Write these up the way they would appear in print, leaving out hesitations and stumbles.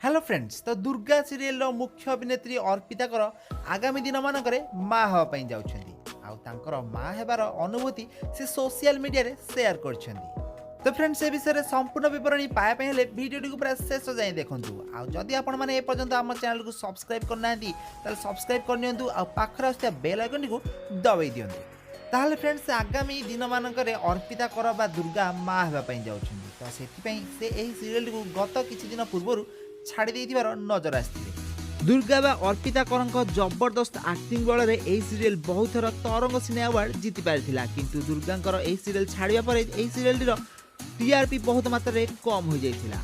Hello friends तो Durga serial मुख्य अभिनेत्री अर्पिता कर आगामी दिन मानक माँ हाँपाई जाऊँगी माँ हेबार अनुभूति से सोशल मीडिया रे शेयर कर। तो फ्रेंड्स ए विषय में संपूर्ण विवरणी पाइबा हेले वीडियो टी पूरा शेष जाए देखूँ आदि आपण मैंने एपर्तंत आम चैनल को सब्सक्राइब करना सब्सक्राइब करनी आखिर आसुवा बेल आइकन को दबाई दिंतु ताहले फ्रेंड्स आगामी दिन मानक अर्पिता कर बा दुर्गा माँ हाँपाई जाऊँगी तो से सीरियल को गत किछि दिन पूर्व छाड़ी देइथिबार नजर आसथिले। दुर्गा बा अर्पिता करंक जबरदस्त एक्टिंग बल रे एही सीरियल बहुत थर तरंग सिने अवार्ड जीति पारिथिला किंतु दुर्गांकर एही सीरियल छाड़िया परे एही सीरियल रो टीआरपी बहुत मात्रा रे कम हो जाइथिला।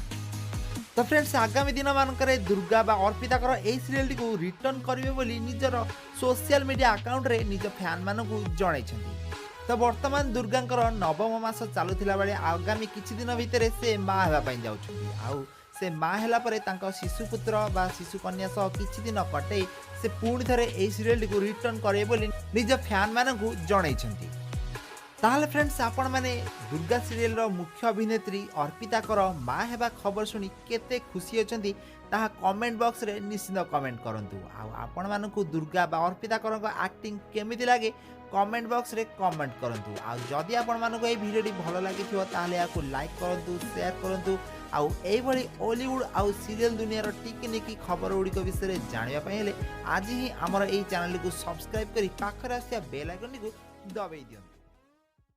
तो फ्रेंड्स आगामी दिन मानकरे दुर्गा बा अर्पिता कर एही सीरियल को रिटर्न करिवे बोली निजर सोशल मीडिया अकाउंट रे निज फैन मानकु जणाइछन्ती। तो वर्तमान दुर्गांकर नवम मास चालुथिला बेले आगामी किछि दिन भितरे से माँ हेबा पई जाउछन्ती आउ से माँ हेला परे तांको शिशुपुत्र बा शिशुकन्या सह किछि दिन कटै से पुणी थरे एही सीरियल को रिटर्न करे बोली निज फैन मानकु जणाइछन्ती। ताहले फ्रेंड्स आपण माने दुर्गा सीरियल रो मुख्य अभिनेत्री अर्पिता कर माँ हेबा खबर सुनी केते खुशी अछंती ताहा कमेंट बॉक्स रे निश्चित कमेंट करंतु आपण मानकु दुर्गा बा अर्पिता करक एक्टिंग केमिति लागे कमेंट बॉक्स रे कमेंट करंतु जदि आपण मानकु ए वीडियो टी भलो लागिथिबो ताहले याकु लाइक करंतु शेयर करंतु एई भली हॉलीवुड आउ सीरियल दुनिया रो टिकनिकी खबर गुड़िक विषय जानिबा पई हेले आज ही हमर एई चैनल को सब्सक्राइब करी पाखरे आसिया बेल आइकन को दबाई दियंतु।